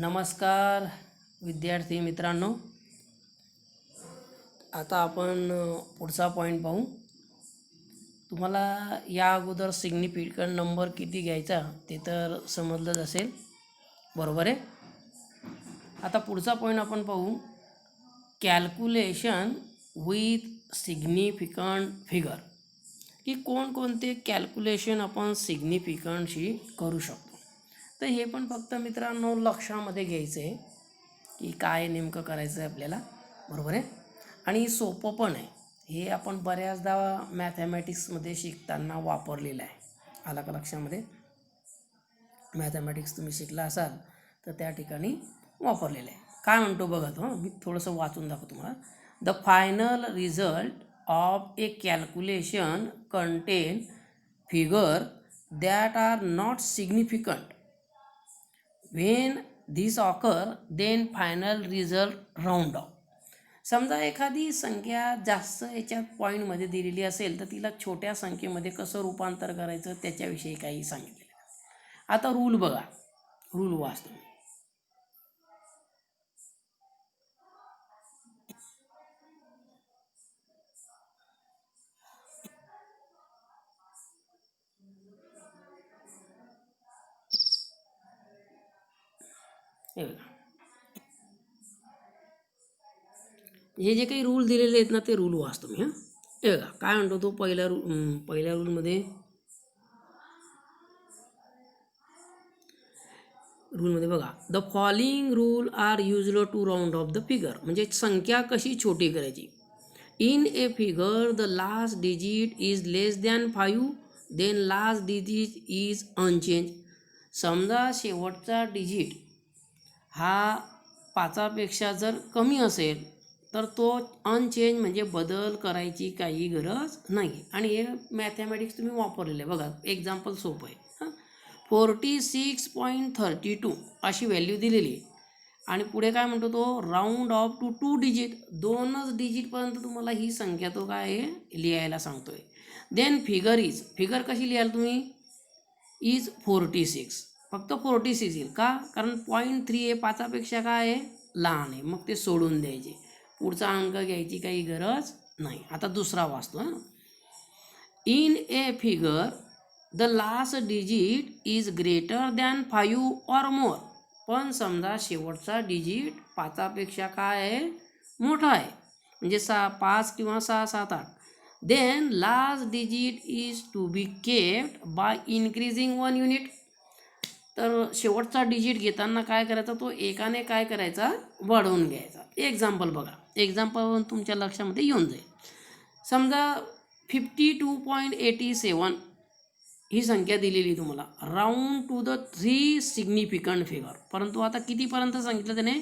नमस्कार विद्यार्थी मित्रांनो. आता आपण पुढचा पॉईंट पाहू. तुम्हाला या अगोदर सिग्निफिकंट नंबर किती घ्यायचा ते तर समजलंच असेल, बरोबर आहे. आता पुढचा पॉईंट आपण पाहू, कॅल्क्युलेशन विथ सिग्निफिकंट फिगर, की कोणकोणते कॅल्क्युलेशन आपण सिग्निफिकंटशी करू शकतो. तर हे पण फक्त मित्रांनो लक्षामध्ये घ्यायचं आहे की काय नेमकं करायचं आहे आपल्याला, बरोबर आहे. आणि सोपं पण आहे. हे आपण बऱ्याचदा मॅथमॅटिक्समध्ये शिकताना वापरलेलं आहे. आलं का लक्षामध्ये? मॅथमॅटिक्स तुम्ही शिकला असाल तर त्या ठिकाणी वापरलेलं आहे. काय म्हणतो बघा तो, मी थोडंसं वाचून दाखवतो तुम्हाला. The final result of a calculation contain figure that are not significant. When this occur then final result round off. समजा एखादी संख्या जास्त याच्यात पॉईंटमध्ये दिलेली असेल तर तिला छोट्या संख्येमध्ये कसं रूपांतर करायचं त्याच्याविषयी काही सांगितलेलं. आता रूल बघा, रूल वाचतो. हे जे काही रूल दिलेले आहेत ना ते रूल वाचतो मी. हे बघा काय म्हणतो तो पहिल्या रूलमध्ये बघा, the following rule are used to round off the figure. म्हणजे संख्या कशी छोटी करायची. In a figure the last digit is less than 5, then last digit is unchange. समजा शेवटचा डिजिट हा 5पेक्षा जर कमी असेल तर तो अनचेंज म्हणजे बदल करायची काही गरज नाही. आणि हे मॅथमॅटिक्स तुम्ही वापरलेलं आहे. बघा एक्झाम्पल सोपं आहे. 46.32 अशी व्हॅल्यू दिलेली आहे. आणि पुढे काय म्हणतो तो, राऊंड ऑफ टू 2 डिजिट. 2च डिजिटपर्यंत तुम्हाला ही संख्या तो काय आहे लिहायला सांगतोय. देन फिगर कशी लिहाल तुम्ही, इज 46. फक्त 46 येईल का, कारण 0.3 हे 5पेक्षा काय आहे लहान आहे. मग ते सोडून द्यायचे, पुढचा अंक घ्यायची काही गरज नाही. आता दुसरा वाचतो. In a figure the last digit is greater than 5 or more. पण समजा शेवटचा डिजिट 5पेक्षा काय आहे मोठा आहे, म्हणजे 5 किंवा 6, 7, 8. Then last digit is to be kept by increasing 1 unit. तर शेवटचा डिजिट घेताना काय करायचा, तो एकाने काय करायचा वाढवून घ्यायचा. एक्झाम्पल बघा, एक्झाम्पल तुमच्या लक्षामध्ये येऊन जाईल. समजा 52.87 ही संख्या दिलेली तुम्हाला, round two the 3 significant figure. परंतु आता कितीपर्यंत सांगितलं त्याने,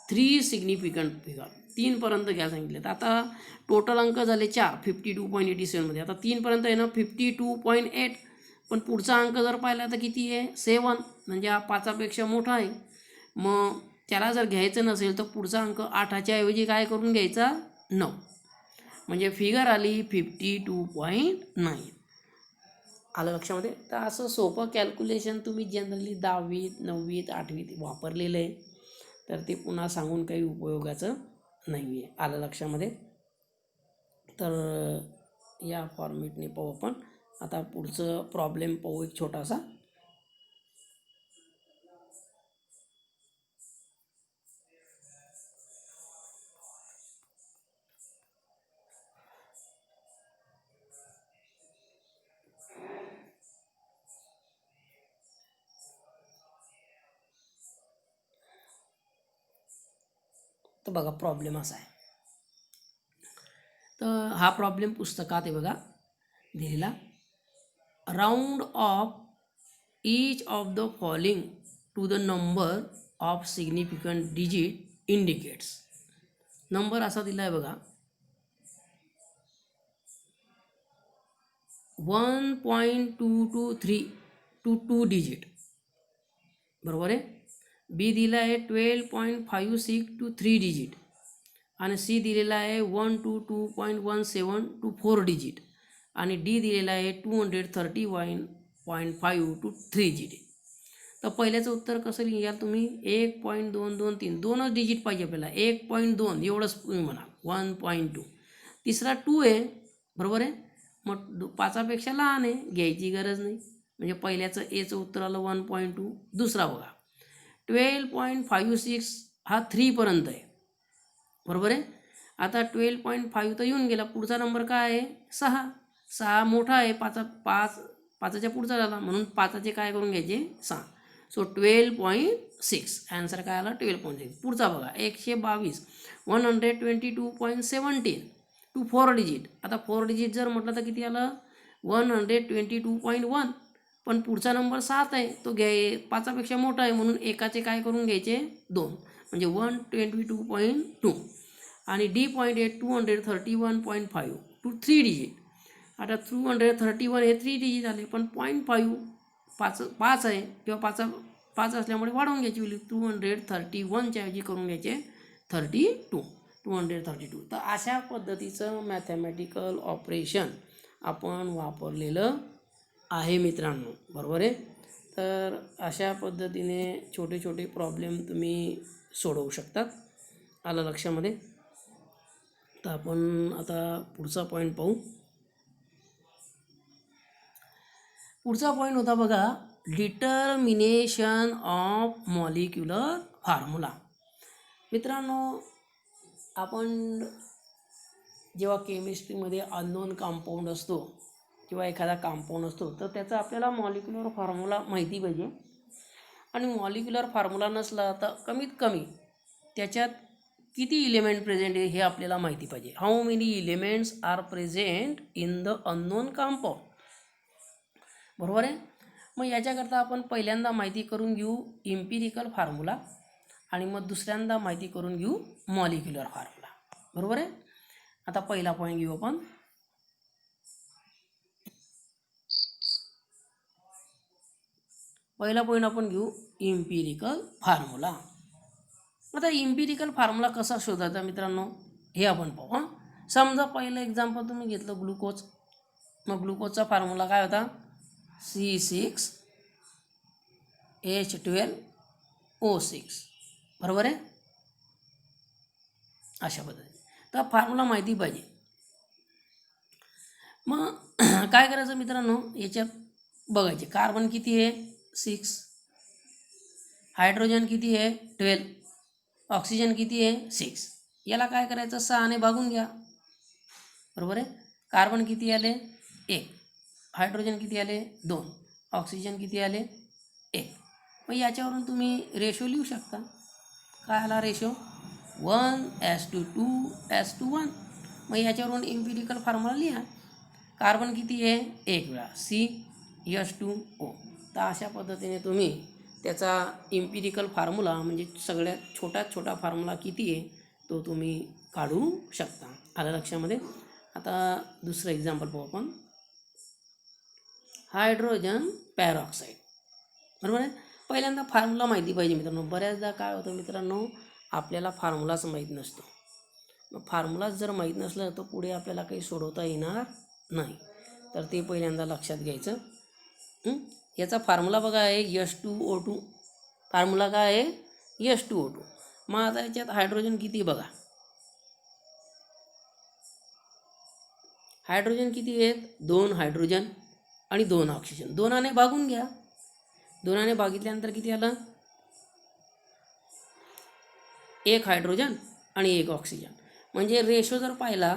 3 सिग्निफिकंट फिगर, 3पर्यंत घ्या सांगितले. तर आता टोटल अंक झाले 4 52.87मध्ये. आता 3पर्यंत आहे ना 52.8. पण पुढचा अंक जर पाहिला तर किती आहे 7, म्हणजे हा 5पेक्षा मोठा आहे. मग त्याला जर घ्यायचं नसेल तर पुढचा अंक 8च्या ऐवजी काय करून घ्यायचा 9, म्हणजे फिगर आली 52.9. आलं लक्षामध्ये. तर असं सोपं कॅल्क्युलेशन तुम्ही जनरली 10वीत 9वीत 8वीत वापरलेलं आहे, तर ते पुन्हा सांगून काही उपयोगाचं नाही आहे. आलं लक्षामध्ये. तर या फॉर्मेटने पाहू आपण. आता पुढचं प्रॉब्लेम पाहू एक छोटासा. तर बघा प्रॉब्लेम असा आहे. तर हा प्रॉब्लेम पुस्तकात आहे बघा दिलेला. Round of each of the following to the number of significant digit indicates. Number असा दिला आहे बघा 1.223 टू 2 डिजिट, बरोबर आहे. बी दिला आहे 12.56 टू 3 डिजिट, आणि सी दिलेला आहे 122.17 टू 4 डिजिट, आणि डी दिलेला आहे 231.5 टू 3 डिजिट. तर पहिल्याचं उत्तर कसं लिहाल तुम्ही 1.223 दोनच डिजिट पाहिजे आपल्याला 1.2 एवढंच तुम्ही म्हणा 1.2. तिसरा 2 आहे बरोबर आहे मग 5पेक्षा लहान आहे घ्यायची गरज नाही म्हणजे पहिल्याचं एचं उत्तर आलं 1.2. दुसरा बघा 12.56 हा 3पर्यंत आहे बरोबर आहे. आता 12.5 तर येऊन गेला पुढचा नंबर काय आहे 6 मोठा आहे पाचाच्या पुढचा झाला म्हणून 5चे काय करून घ्यायचे 6. सो 12.6 ॲन्सर काय आला 12.6. पुढचा बघा 122 122.17 टू 4 डिजिट. आता 4 डिजिट जर म्हटलं तर किती आलं 122.1 पण पुढचा नंबर 7 आहे तो 5पेक्षा मोठा आहे म्हणून एकाचे काय करून घ्यायचे 2 म्हणजे 122.2 आणि D.8 231.5 टू 3 डिजिट. आता 231 हे 3 डिजिट आले पण 0.5 5 आहे किंवा 5 असल्यामुळे वाढवून घ्यायची व्हॅल्यू 231च्या ऐवजी करून घ्यायचे 232. तर अशा पद्धतीचं मॅथमॅटिकल ऑपरेशन आपण वापरलेलं आहे मित्रांनो बरोबर आहे. तर अशा पद्धतीने छोटे छोटे प्रॉब्लेम तुम्ही सोडवू शकतात. आलं लक्षामध्ये. तर आपण आता पुढचा पॉईंट पाहू. पुढचा पॉईंट होता बघा डिटर्मिनेशन ऑफ मॉलिक्युलर फॉर्म्युला. मित्रांनो आपण जेव्हा केमिस्ट्रीमध्ये अननोन कंपाऊंड असतो किंवा एखादा कंपाऊंड असतो तर त्याचा आपल्याला मॉलिक्युलर फॉर्म्युला माहिती पाहिजे आणि मॉलिक्युलर फॉर्म्युला नसला तर कमीत कमी त्याच्यात किती इलेमेंट प्रेझेंट आहे हे आपल्याला माहिती पाहिजे. How many elements are present in the unknown compound बरोबर आहे. मग याच्याकरता आपण पहिल्यांदा माहिती करून घेऊ इम्पिरिकल फॉर्म्युला आणि मग दुसऱ्यांदा माहिती करून घेऊ मॉलिक्युलर फॉर्म्युला बरोबर आहे. आता पहिला पॉईंट घेऊ आपण. पहिला पॉईंट आपण घेऊ इम्पिरिकल फॉर्म्युला. आता इम्पिरिकल फॉर्म्युला कसा शोधायचा मित्रांनो हे आपण पाहू. समजा पहिलं एक्झाम्पल तुम्ही घेतलं ग्लुकोज. मग ग्लुकोजचा फॉर्म्युला काय होता C6H12O6 बरोबर आहे. अशा पद्धतीने तर फॉर्म्युला माहिती पाहिजे. मग काय करायचं मित्रांनो याच्यात बघायचे कार्बन किती आहे 6 हायड्रोजन किती आहे 12 ऑक्सिजन किती आहे 6. याला काय करायचं 6ने भागून घ्या बरोबर आहे. कार्बन किती आले 1 हायड्रोजन किती आले 2 ऑक्सिजन किती आले 1. मग याच्यावरून तुम्ही रेशो लिहू शकता. काय आला रेशो 1:2:1. मग याच्यावरून इम्पिरिकल फॉर्म्युला लिहा. कार्बन किती आहे 1 वेळा CH2O. तर अशा पद्धतीने तुम्ही त्याचा इम्पिरिकल फॉर्म्युला म्हणजे सगळ्यात छोटा फॉर्म्युला किती आहे तो तुम्ही काढू शकता. आलं लक्षामध्ये. आता दुसरं एक्झाम्पल पाहू आपण. हायड्रोजन पॅरॉक्साईड बरोबर आहे. पहिल्यांदा फॉर्म्युला माहिती पाहिजे मित्रांनो. बऱ्याचदा काय होतं मित्रांनो आपल्याला फॉर्म्युलाच माहीत नसतो. मग फॉर्म्युलाच जर माहीत नसलं तर पुढे आपल्याला काही सोडवता येणार नाही. तर ते पहिल्यांदा लक्षात घ्यायचं. याचा फॉर्म्युला बघा आहे H2O2. फॉर्म्युला काय आहे H2O2. मग आता याच्यात हायड्रोजन किती बघा. हायड्रोजन किती आहेत 2 हायड्रोजन आणि 2 ऑक्सिजन. 2ने भागून घ्या. 2ने भागितल्यानंतर किती आलं 1 हायड्रोजन आणि 1 ऑक्सिजन. म्हणजे रेशो जर पाहिला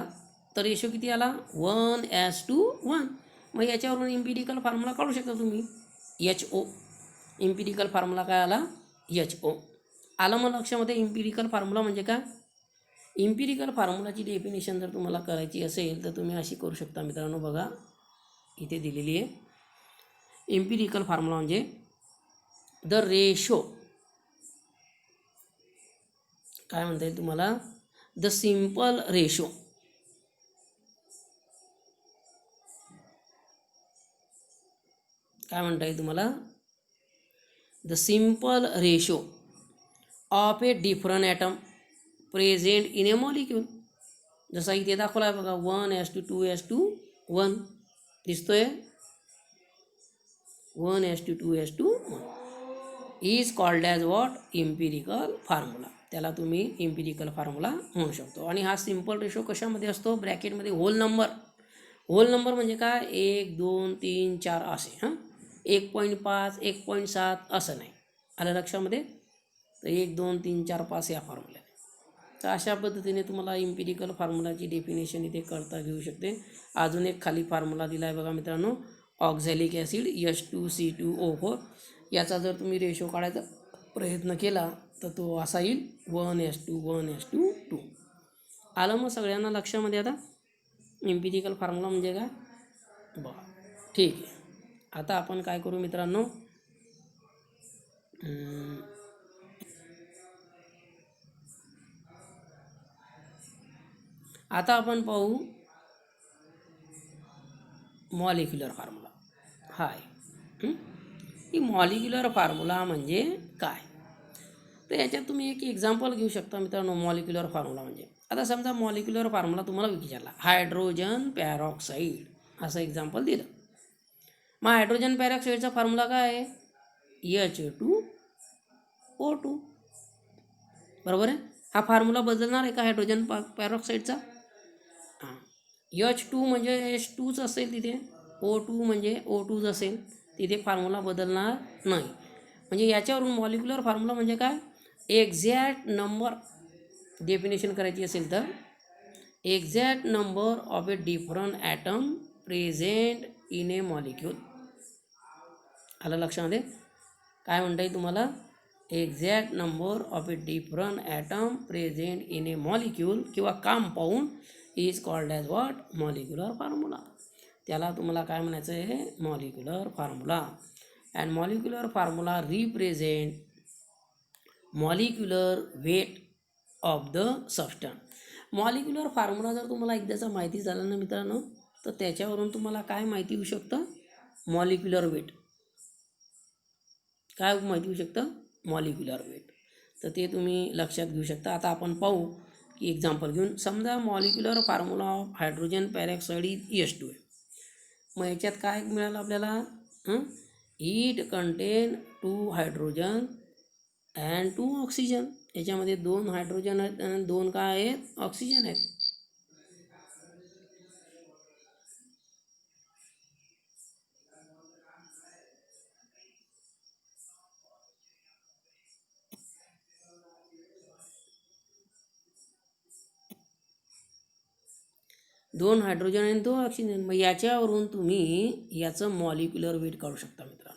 तर रेशो किती आला 1:1. मग याच्यावरून इम्पिरिकल फॉर्म्युला काढू शकता तुम्ही HO. इम्पिरिकल फॉर्म्युला काय आला HO. आलं मग लक्षामध्ये इम्पिरिकल फॉर्म्युला म्हणजे काय. इम्पिरिकल फॉर्म्युलाची डेफिनेशन जर तुम्हाला करायची असेल तर तुम्ही अशी करू शकता मित्रांनो. बघा इथे दिलेली आहे. इम्पिरिकल फॉर्म्युला म्हणजे द रेशो काय म्हणता येईल तुम्हाला द सिम्पल रेशो काय म्हणता येईल तुम्हाला the simple ratio of a different atom present in a molecule. जसा इथे दाखवला आहे बघा 1:2:1 दिसतोय 1:2:1. Is called as what empirical formula. त्याला तुम्ही इम्पिरिकल फॉर्म्युला म्हणू शकतो. आणि हा सिम्पल रेशो कशामध्ये असतो? ब्रॅकेटमध्ये होल नंबर. होल नंबर म्हणजे काय? 1 2 3 4 असे. 1.5 1.7 असं नाही. आलं लक्षामध्ये? तर 1 2 3 4 5 या फॉर्म्युला. तर अशा पद्धतीने तुम्हाला इम्पिरिकल फॉर्म्युलाची डेफिनेशन इथे करता घेऊ शकते. अजून एक खाली फॉर्म्युला दिला आहे बघा मित्रांनो, ऑक्झॅलिक ॲसिड H2C2O4. याचा जर तुम्ही रेशो काढायचा प्रयत्न केला तर तो असा येईल 1:2 1:2 2. आलं मग सगळ्यांना लक्षामध्ये आता इम्पिरिकल फॉर्म्युला म्हणजे काय? बरं, ठीक आहे. आता आपण काय करू मित्रांनो, आता आपण पाहू मॉलिक्युलर फॉर्म्युला. हाय ही मॉलिक्युलर फॉर्म्युला म्हणजे काय? तर याच्यात तुम्ही एक एक्झाम्पल घेऊ शकता मित्रांनो. मॉलिक्युलर फॉर्म्युला म्हणजे आता समजा मॉलिक्युलर फॉर्म्युला तुम्हाला विचारला, हायड्रोजन पॅरॉक्साईड असं एक्झाम्पल दिलं. मग हायड्रोजन पॅरॉक्साईडचा फॉर्म्युला काय आहे? H2O2. बरोबर आहे. हा फॉर्म्युला बदलणार आहे का हायड्रोजन पॅरॉक्साईडचा? हां, H2 म्हणजे H2च असेल तिथे, O2 म्हणजे O2च असेल तिथे, फॉर्म्युला बदलणार नाही. म्हणजे याच्यावरून मॉलिक्युलर फॉर्म्युला म्हणजे काय? एक्झॅक्ट नंबर डेफिनेशन करायची असेल तर exact number of a different atom present in a molecule. आलं लक्षामध्ये? काय म्हणता येईल तुम्हाला? Exact number of a different atom present in a molecule किंवा compound is called as what? Molecular formula. त्याला तुम्हाला काय म्हणायचं आहे? Molecular formula. And molecular formula represent molecular weight of the substance. Molecular formula जर तुम्हाला एकदाचा माहिती झाला ना मित्रांनो, तर त्याच्यावरून तुम्हाला काय माहिती होऊ शकतं? Molecular weight. काय माहिती होऊ शकतं? Molecular weight. तर ते तुम्ही लक्षात घेऊ शकता. आता आपण पाहू की एक्झाम्पल घेऊन, समजा molecular formula of hydrogen peroxide is H2 आहे. मग याच्यात काय मिळालं आपल्याला? It content 2 hydrogen and 2 oxygen. याच्यामध्ये 2 हायड्रोजन आहेत आणि 2 काय आहेत? ऑक्सिजन आहेत. दोन हायड्रोजन आणि 2 ऑक्सिजन. मग याच्यावरून तुम्ही याचं मॉलिक्युलर वेट काढू शकता मित्रांनो.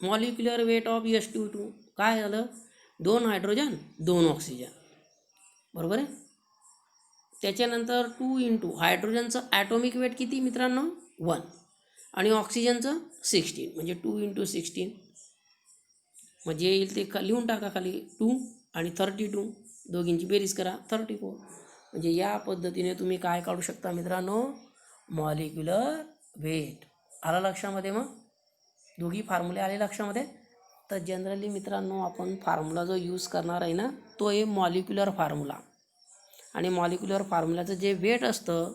मॉलिक्युलर वेट ऑफ H2O2 काय झालं? 2 हायड्रोजन 2 ऑक्सिजन. बरोबर आहे. त्याच्यानंतर 2 इंटू हायड्रोजनचं ॲटॉमिक वेट किती मित्रांनो? 1. आणि ऑक्सिजनचं 16, म्हणजे 2 इंटू 16. मग जे येईल ते लिहून टाका खाली. 2 आणि 32, दोघींची बेरीज करा, 34. म्हणजे या पद्धतीने तुम्ही काय काढू शकता मित्रांनो? Molecular weight. आला लक्षामध्ये? मग दोघी फॉर्म्युले आले लक्षामध्ये? तर जनरली मित्रांनो आपण फॉर्म्युला जो यूज करणार आहे ना, तो आहे मॉलिक्युलर फॉर्म्युला. आणि मॉलिक्युलर फॉर्म्युलाचं जे वेट असतं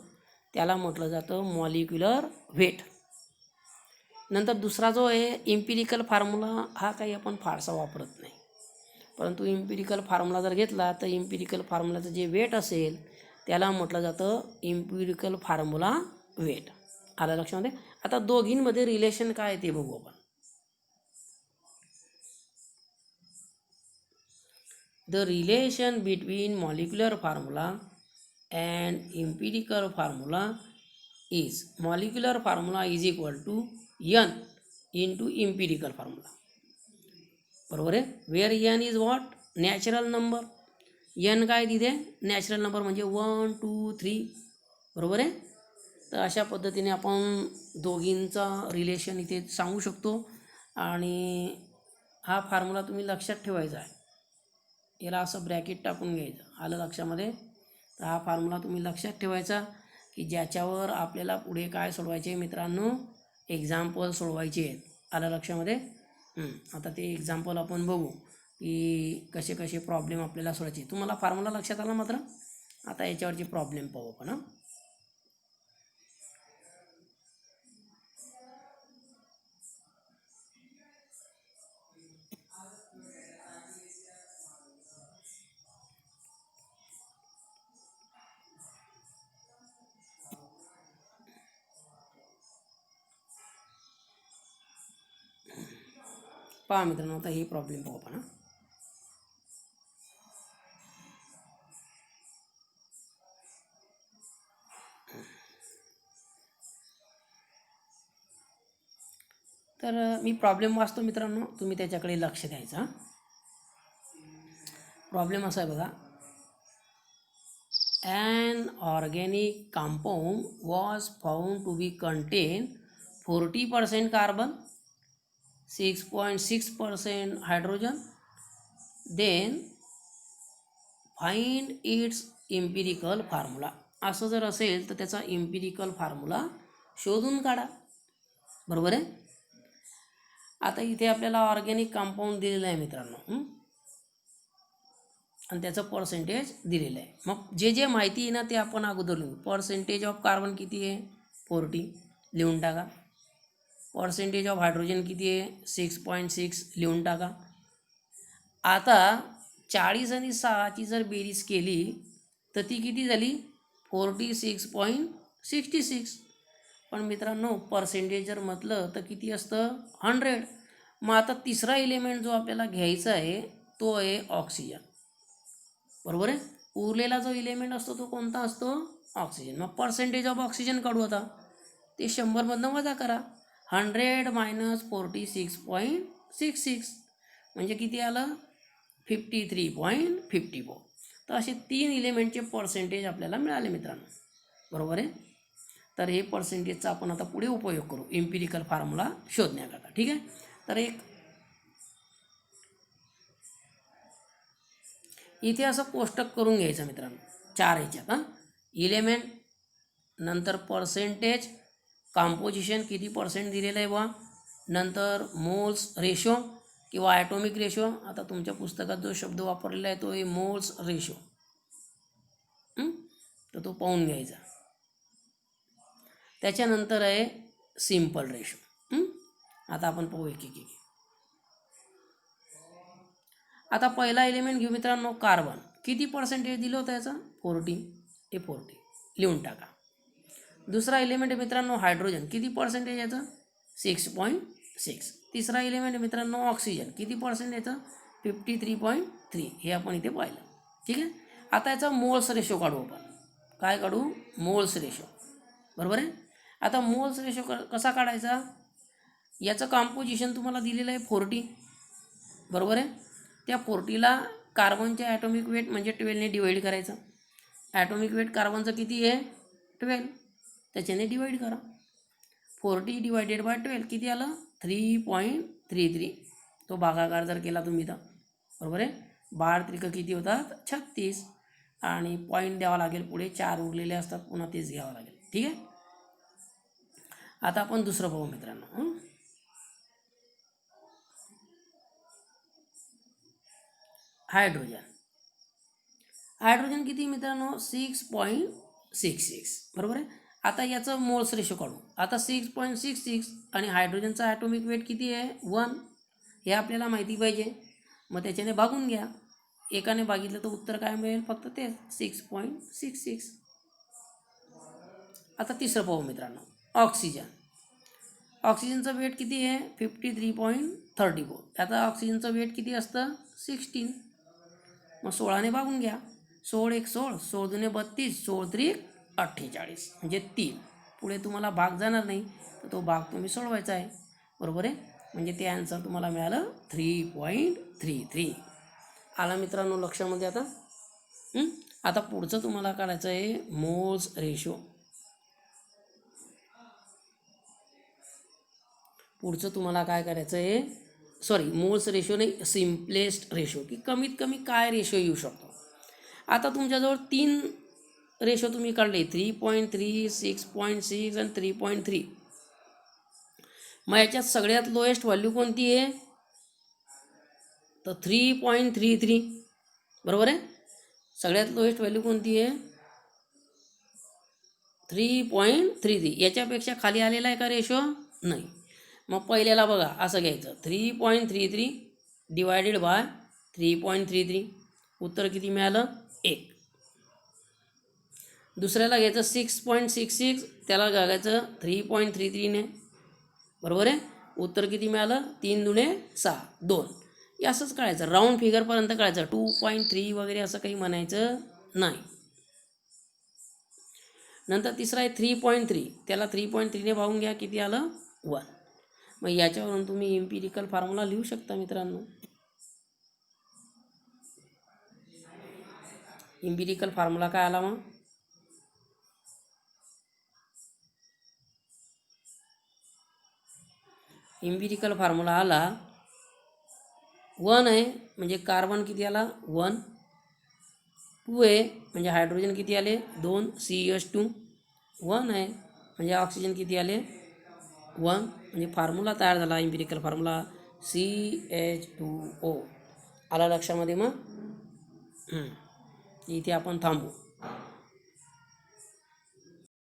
त्याला म्हटलं जातं मॉलिक्युलर वेट. नंतर दुसरा जो आहे इम्पिरिकल फॉर्म्युला, हा काही आपण फारसा वापरत नाही. परंतु इम्पिरिकल फॉर्म्युला जर घेतला तर इम्पिरिकल फॉर्म्युलाचं जे वेट असेल त्याला म्हटलं जातं इम्पिरिकल फॉर्म्युला वेट. आलं लक्षामध्ये? आता दोघींमध्ये रिलेशन काय ते बघू आपण. The relation between molecular formula and empirical formula is molecular formula is equal to n into empirical formula. बरोबर आहे. Where n is what? Natural number. n काय तिथे? नॅचरल नंबर म्हणजे 1 2 3. बरोबर आहे. तर अशा पद्धतीने आपण दोघींचा रिलेशन इथे सांगू शकतो. आणि हा फॉर्म्युला तुम्ही लक्षात ठेवायचा आहे. याला असं ब्रॅकेट टाकून घ्यायचं. आलं लक्षामध्ये? तर हा फॉर्म्युला तुम्ही लक्षात ठेवायचा की ज्याच्यावर आपल्याला पुढे काय सोडवायचे मित्रांनो? एक्झाम्पल सोडवायचे आहेत. आलं लक्षामध्ये? आता ते एक्झाम्पल आपण बघू की कसे कसे प्रॉब्लेम आपल्याला सोडायचे. तुम्हाला फॉर्म्युला लक्षात आला मात्र? आता याच्यावरची प्रॉब्लेम पाहू आपण. पहा मित्रांनो, आता हे प्रॉब्लेम पाहू आपण. तर मी प्रॉब्लेम वाचतो मित्रांनो, तुम्ही त्याच्याकडे लक्ष द्यायचं. प्रॉब्लेम असा आहे बघा. An organic compound was found to be contain 40% carbon, 6.6% hydrogen. Then find its empirical formula. असं जर असेल तर त्याचा इम्पिरिकल फॉर्म्युला शोधून काढा. बरोबर आहे. आता इथे आपल्याला ऑर्गॅनिक कंपाऊंड दिलेलं आहे मित्रांनो, आणि त्याचं पर्सेंटेज दिलेलं आहे. मग जे जे माहिती आहे ना ते आपण अगोदर लिहू. पर्सेंटेज ऑफ कार्बन किती आहे? 40 लिहून टाका. पर्सेंटेज ऑफ हायड्रोजन किती आहे? 6.6 लिहून टाका. आता 40 आणि 6ची जर बेरीज केली तर ती किती झाली? 46.66. पण मित्रांनो पर्सेंटेज जर म्हटलं तर किती असतं? 100. मग आता तिसरा एलिमेंट जो आपल्याला घ्यायचा आहे तो आहे ऑक्सिजन. बरोबर आहे. उरलेला जो एलिमेंट असतो तो कोणता असतो? ऑक्सिजन. मग पर्सेंटेज ऑफ ऑक्सिजन काढू. आता ते 100मधनं वजा करा. 100 - 46.66 म्हणजे किती आलं? 53.54. तर असे 3 एलिमेंटचे पर्सेंटेज आपल्याला मिळाले मित्रांनो. बरोबर आहे. तर हे पर्सेंटेजचा आपण आता पुढे उपयोग करू इम्पिरिकल फॉर्म्युला शोधण्याकरता. ठीक आहे. तर एक इथे असं कोष्टक करून घ्यायचं मित्रांनो 4 ह्याच्यात. एलिमेंट, नंतर पर्सेंटेज, कॉम्पोजिशन किती पर्सेंट दिलेलं आहे बा, नंतर मोल्स रेशो किंवा ॲटॉमिक रेशो. आता तुमच्या पुस्तकात जो शब्द वापरलेला आहे तो आहे मोल्स रेशो. तर तो पाहून घ्यायचा. त्याच्यानंतर आहे सिम्पल रेशो. आता आपण पाहू एक एक. आता पहिला एलिमेंट घेऊ मित्रांनो कार्बन. किती पर्सेंटेज दिलं होतं याचं? 40. हे 40 लिहून टाका. दुसरा एलिमेंट मित्रांनो हायड्रोजन. किती पर्सेंटेज याचं? 6.6. तिसरा एलिमेंट मित्रांनो ऑक्सिजन. किती पर्सेंट याचं? 53.3. हे आपण इथे पाहिलं. ठीक आहे. आता याचा मोल्स रेशो काढू आपण. काय काढू? Moles ratio. बरोबर आहे. आता मोल्स रेशो कसा काढायचा? याचं कॉम्पोजिशन तुम्हाला दिलेलं आहे 40. बरोबर आहे. त्या 40ला कार्बनच्या ॲटॉमिक वेट म्हणजे 12ने डिवाईड करायचं. ॲटॉमिक वेट कार्बनचं किती आहे? 12. त्याच्याने डिवाईड करा. 40 / 12 किती आलं? 3.33. तो भागाकार जर केला तुम्ही तर. बरोबर आहे. 12 त्रिक किती होतात? 36. आणि पॉईंट द्यावा लागेल पुढे. 4 उरलेले असतात, पुन्हा तेच घ्यावं लागेल. ठीक आहे. आता आपण दुसरं पाहू मित्रांनो. हायड्रोजन. हायड्रोजन किती मित्रांनो? 6.66. बरोबर आहे. आता याचं मोल्स रेशो काढू. आता 6.66 आणि हायड्रोजनचा ॲटॉमिक वेट किती आहे? 1. हे आपल्याला माहिती पाहिजे. मग त्याच्याने भागून घ्या. एकाने भागितलं तर उत्तर काय मिळेल? फक्त तेच 6.66. आता तिसरं पाहू मित्रांनो ऑक्सिजन. ऑक्सिजनचं वेट किती आहे? 53.34. आता ऑक्सिजनचं वेट किती असतं? 16. मग 16ने भागून घ्या. 16 × 1 = 16, 16 × 2 = 32, 16 × 3 = 48 म्हणजे 3. पुढे तुम्हाला भाग जाणार नाही तर तो भाग तुम्ही सोडवायचा आहे. बरोबर आहे. म्हणजे ते आन्सर तुम्हाला मिळालं 3.33. आला मित्रांनो लक्षामध्ये आता. आता पुढचं तुम्हाला काढायचं आहे मोल्स रेशो. पुढचं तुम्हाला काय करायचं आहे? मोल्स रेशो नाही, सिम्पलेस्ट रेशो, की कमीत कमी काय रेशो येऊ शकतो. आता तुमच्याजवळ 3 रेशो तुम्ही काढले, 3.3, 6.6 आणि 3.3. मग याच्यात सगळ्यात लोएस्ट व्हॅल्यू कोणती आहे? तर 3.33. बरोबर आहे. सगळ्यात लोएस्ट व्हॅल्यू कोणती आहे? 3.33. याच्यापेक्षा खाली आलेला आहे का रेशो? नाही. मग पहिल्याला बघा असं घ्यायचं 3.33 / 3.33. उत्तर किती मिळालं? 1. दुसऱ्याला घ्यायचं 6.66, त्याला घालायचं 3.33ने. बरोबर आहे. उत्तर किती मिळालं? 3 दुणे 6, 2. हे असंच कळायचं, राऊंड फिगरपर्यंत कळायचं. 2.3 वगैरे असं काही म्हणायचं नाही. नंतर तिसरा आहे 3.3. त्याला 3.3ने भागून घ्या, किती आलं? 1. मग याच्यावरून तुम्ही इम्पिरिकल फॉर्म्युला लिहू शकता मित्रांनो. इम्पिरिकल फॉर्म्युला काय आला मग? इम्पिरिकल फॉर्म्युला आला 1 आहे म्हणजे कार्बन किती आला? 1. 2 आहे म्हणजे हायड्रोजन किती आले? 2 CH2. 1 आहे म्हणजे ऑक्सिजन किती आले? 1. म्हणजे फॉर्म्युला तयार झाला, इम्पिरिकल फॉर्म्युला CH2O. आला लक्षामध्ये मग? इथे आपण थांबू.